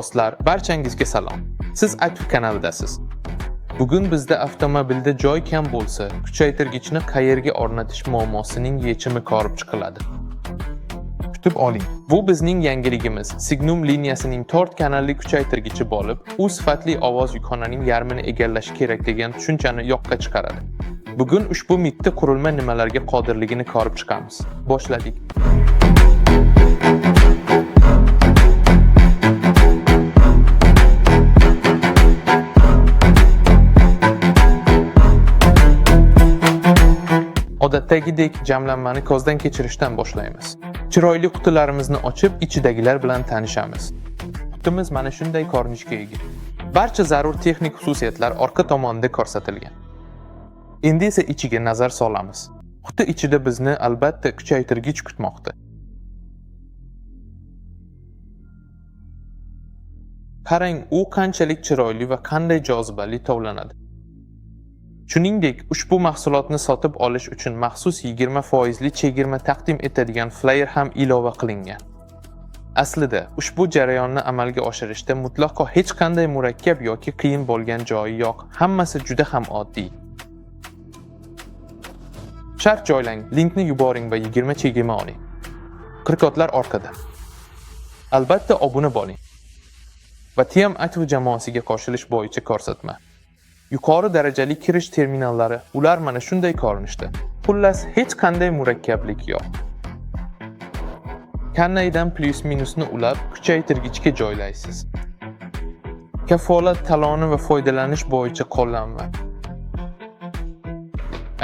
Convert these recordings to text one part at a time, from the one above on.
Do'stlar, barchangizga salom. Siz Aktiv kanalidasiz. Bugun bizda avtomobilda joy kam bo'lsa, kuchaytirgichni qayerga o'rnatish muammosining yechimi ko'rib chiqiladi. Kutib oling. Bu bizning yangiligimiz. Signum liniyasining 4 kanalli kuchaytirgichi bo'lib, u sifatli ovoz yukonaning yarmini egallashi kerak degan tushunchani yo'qqa chiqaradi. Bugun ushbu mitti qurilma nimalarga qodirligini ko'rib chiqamiz. Boshladik. Odatdagidek jamlanmani ko'zdan kechirishdan boshlaymiz. Chiroyli qutilarimizni ochib, ichidagilar bilan tanishamiz. Qutimiz mana shunday ko'rinishga ega. Barcha zarur texnik xususiyatlar orqa tomonda ko'rsatilgan. Endi esa ichiga nazar solamiz. Quti ichida bizni albatta kuchaytirgich kutmoqda. Qarang, u qanchalik chiroyli va qanday jozibali tovlanadi. Shuningdek, ushbu mahsulotni sotib olish uchun maxsus 20% chegirma taqdim etadigan flyer ham ilova qilingan. Aslida, ushbu jarayonni amalga oshirishda mutlaqo hech qanday murakkab yoki qiyin bo'lgan joyi yo'q. Hammasi juda ham oddiy. Shart joylang, linkni yuboring va 20 chegirma oling. Qirqotlar orqada. Albatta obuna bo'ling. Va TM Aktiv jamoasiga qo'shilish bo'yicha ko'rsatma. Yuqori darajali kirish terminallari, ular mana shunday ko'rinishda. Xullas, hech qanday murakkablik yo'q. Kannaydan plus-minusni ulab, kuchaytirgichga joylaysiz. Kafolat taloni va foydalanish bo'yicha qo'llanma.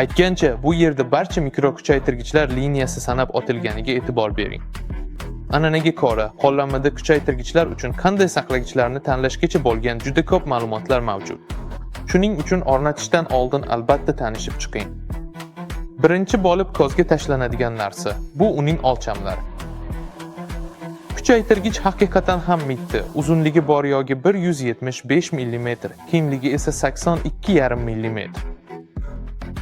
Aytgancha, bu yerda barcha mikro kuchaytirgichlar liniyasi sanab o'tilganiga e'tibor bering. An'anaga ko'ra, qo'llanmada kuchaytirgichlar uchun qanday saqlagichlarni tanlashgacha bo'lgan juda ko'p ma'lumotlar mavjud. Shuning uchun o'rnatishdan oldin albatta tanishib chiqing. Birinchi bo'lib ko'zga tashlanadigan narsa bu uning o'lchamlari. Kuchaytirgich haqiqatan ham mitti. Uzunligi bor yogi 175 mm, kengligi esa 82,5 mm.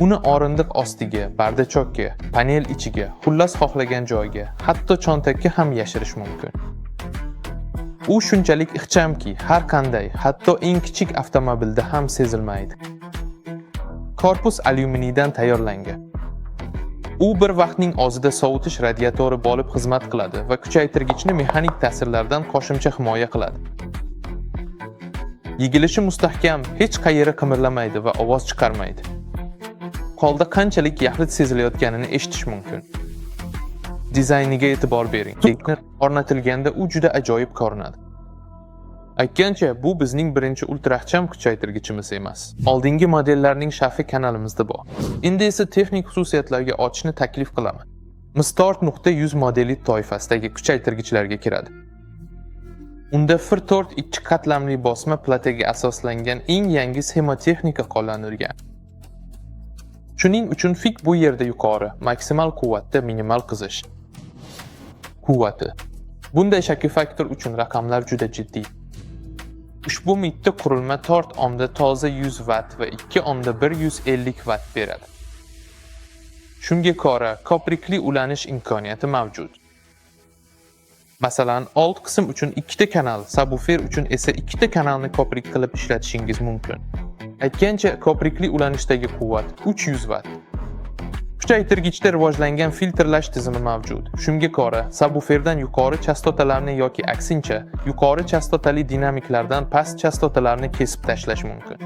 Uni o'rindiq ostiga, bardachokka, panel ichiga, xullas xohlagan joyga, hatto cho'ntakka ham yashirish mumkin. U shunchalik ixchamki, har qanday, hatto eng kichik avtomobilda ham sezilmaydi. Korpus alyuminiydan tayyorlangan. U bir vaqtning o'zida sovutish radiatori bo'lib xizmat qiladi va kuchaytirgichni mexanik ta'sirlardan qo'shimcha himoya qiladi. Yigilishi mustahkam, hech qayeri qimirlamaydi va ovoz chiqarmaydi. Qo'lda qanchalik yaxlit sezilayotganini eshitish mumkin. Dizayniga e'tibor bering. O'rnatilganda u juda ajoyib ko'rinadi. Aytgancha, bu bizning birinchi ultraxcham kuchaytirgichimiz emas. Oldingi modellarning sharhi kanalimizda bor. Endi esa texnik xususiyatlarga o'tishni taklif qilaman. Mistart.100 modeli toifasidagi kuchaytirgichlarga kiradi. Unda FIR4 ikki qatlamli bosma plataga asoslangan eng yangi sxemotexnika qo'llanilgan. Shuning uchun fik bu yerda yuqori, maksimal quvvatda minimal qizish. Quvvati. Bunday shakl faktor uchun raqamlar juda jiddiy. Ushbu mitti qurilma 4 ohmda toza 100 watt va 2 ohmda 150 watt beradi. Shunga ko'ra, ko'prikli ulanish imkoniyati mavjud. Masalan, old qism uchun 2 ta kanal, subwoofer uchun esa 2 ta kanalni ko'prik qilib ishlatishingiz mumkin. Aytgancha, ko'prikli ulanishdagi quvvat 300 watt. Kuchaytirgichda rivojlangan filtrlash tizimi mavjud. Shunga ko'ra, subwooferdan yuqori chastotalarni yoki aksincha, yuqori chastotali dinamiklardan past chastotalarni kesib tashlash mumkin.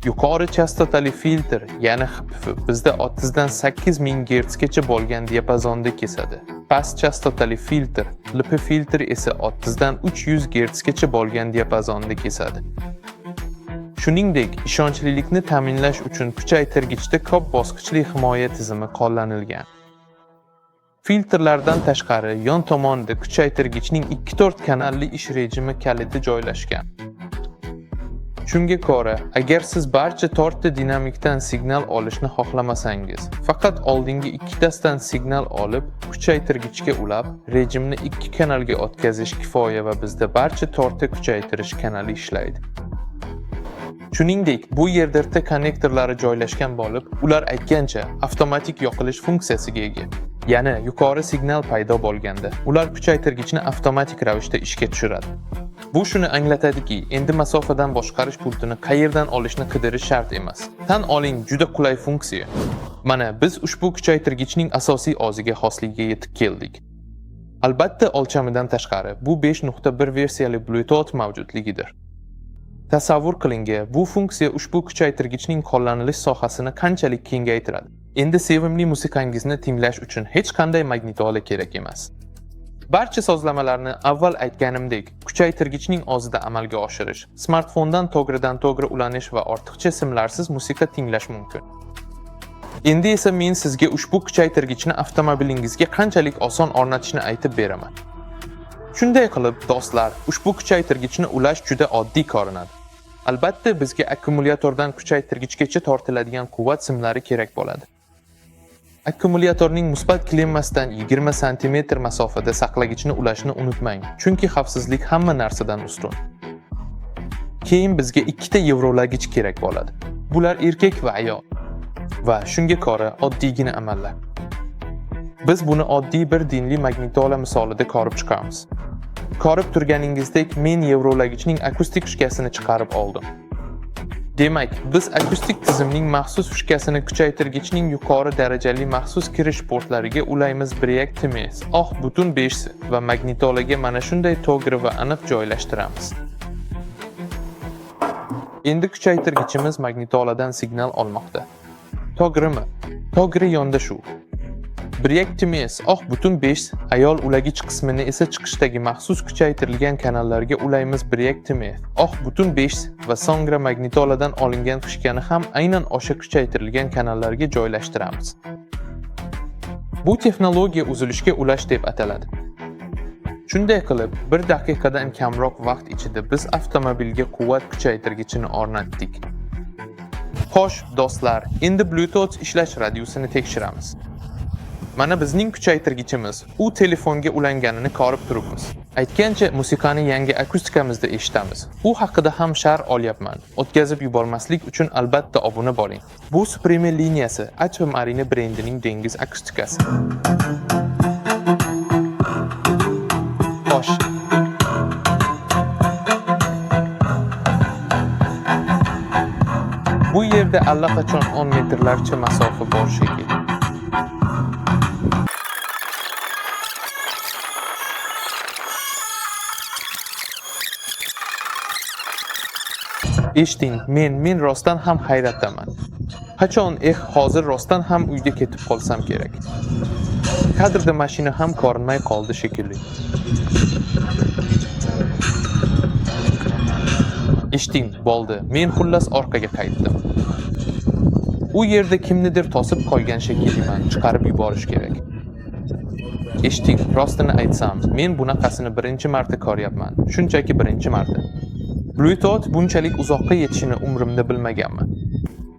Yuqori chastotali filtr, ya'ni HPF, bizda 30 dan 8000 Hz gacha bo'lgan diapazonda kesadi. Past chastotali filtr, LP filtr esa 30 dan 300 Hz gacha bo'lgan diapazonda kesadi. Shuningdek, ishonchlilikni ta'minlash uchun kuchaytirgichda ko'p bosqichli himoya tizimi qo'llanilgan. Filtrlardan tashqari, yon tomonda kuchaytirgichning 2-4 kanalli ish rejimi kaliti joylashgan. Shunga ko'ra, agar siz barcha 4 ta dinamikdan signal olishni xohlamasangiz, faqat oldingi 2 tasidan signal olib, kuchaytirgichga ulab, rejimni 2 kanalga o'tkazish kifoya va bizda barcha 4 ta kuchaytirish kanali ishlaydi. Shuningdek, bu yerda irta konnektorlari joylashgan bo'lib, ular aytgancha avtomatik yoqilish funksiyasiga ega. Ya'ni, yuqori signal paydo bo'lganda, ular kuchaytirgichni avtomatik ravishda ishga tushiradi. Bu shuni anglatadiki, endi masofadan boshqarish pultini qayerdan olishni qidirish shart emas. Tan oling, juda qulay funksiya. Mana biz ushbu kuchaytirgichning asosiy oziga xosligiga yetib keldik. Albatta, o'lchamidan tashqari, bu 5.1 versiyali Bluetooth mavjudligidir. Tasavvur qiling, bu funksiya ushbu kuchaytirgichning qo'llanilish sohasini qanchalik kengaytiradi. Endi sevimli musiqangizni tinglash uchun hech qanday magnitola kerak emas. Barcha sozlamalarni avval aytganimdek, kuchaytirgichning o'zida amalga oshirish, smartfondan to'g'ridan-to'g'ri ulanish va ortiqcha simlarsiz musiqa tinglash mumkin. Endi esa men sizga ushbu kuchaytirgichni avtomobilingizga qanchalik oson o'rnatishni aytib beraman. Shunday qilib, do'stlar, ushbu kuchaytirgichni ulash juda oddiy ko'rinadi. Albatta, bizga akkumulyatordan kuchaytirgichgacha tortiladigan quvvat simlari kerak bo'ladi. Akkumulyatorning musbat klemmasidan 20 sm masofada saqlagichni ulashni unutmang, chunki xavfsizlik hamma narsadan ustun. Keyin bizga ikkita yevrolagich kerak bo'ladi. Bular erkak va ayol. Va shunga ko'ra oddiygina amallar. Biz buni oddiy bir dinli magnitola misolida ko'rib chiqamiz. Ko'rib turganingizdek, men yevrolagichning akustik fishkasini chiqarib oldim. Demak, biz akustik tizimning maxsus fishkasini kuchaytirgichning yuqori darajali maxsus kirish portlariga ulaymiz React emas, butun 5 va magnitolaga mana shunday to'g'ri va aniq joylashtiramiz. Endi kuchaytirgichimiz magnitoladan signal olmoqda. To'g'rimi? To'g'ri yondashuv. React emas, butun 5 ayol ulagich qismini esa chiqishdagi maxsus kuchaytirilgan kanallarga ulaymiz React emas, butun 5 va so'ngra magnitoladan olingan fishkani ham aynan o'sha kuchaytirilgan kanallarga joylashtiramiz. Bu texnologiya uzilishga ulash deb ataladi. Shunday qilib, 1 daqiqadan kamroq vaqt ichida biz avtomobilga quvvat kuchaytirgichini o'rnatdik. Xo'sh, do'stlar, endi Bluetooth ishlash radiusini tekshiramiz. Mana bizning kuchaytirgichimiz, u telefonga ulanganini ko'rib turibmiz. Aytgancha, musiqani yangi akustikamizda eshitamiz. U haqida ham shar olyapman. O'tkazib yubormaslik uchun albatta obuna bo'ling. Bu Supreme liniyasi H&M Marine brendining dengiz akustikasi. Xo'sh. Bu yerda allaqachon 10 metrlarcha masofa bor shekilli. Eshiting, men rostdan ham hayratdaman. Qachon hozir rostdan ham uyga ketib qolsam kerak. Kadrda mashina ham ko'rinmay qoldi shekilli. Eshiting, bo'ldi. Men xullas orqaga qaytdim. U yerda kimnidir to'sib qo'ygan shekilliman, chiqarib yuborish kerak. Eshiting, rostini aytsam, men bunaqasini birinchi marta ko'ryapman. Shunchaki birinchi marta. Bluetooth bunchalik uzoqqa yetishini umrimda bilmaganman.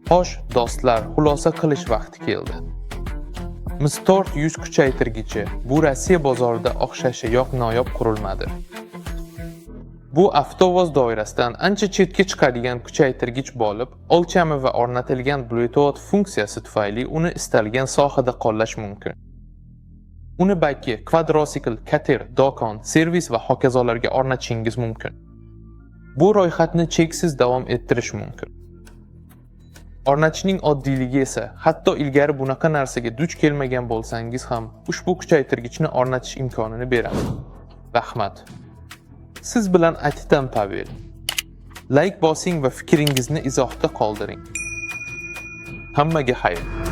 Xo'sh, do'stlar, xulosa qilish vaqti keldi. MS400 kuchaytirgichi bu Rossiya bozorida o'xshashi yo'q noyob qurilmadir. Bu avtovoz doirasidan ancha chetga chiqadigan kuchaytirgich bo'lib, o'lchami va o'rnatilgan Bluetooth funksiyasi tufayli uni istalgan sohada qo'llash mumkin. Uni balki kvadrosikl, kater, do'kon, servis va hokazolarga o'rnatishingiz mumkin. Bu ro'yxatni cheksiz davom ettirish mumkin. O'rnatishning oddiyligi esa, hatto ilgari bunaqa narsaga duch kelmagan bo'lsangiz ham, ushbu kuchaytirgichni o'rnatish imkonini beradi. Rahmat. Siz bilan aytdim Pavel. Like bosing va fikringizni izohda qoldiring. Hammaga xayr.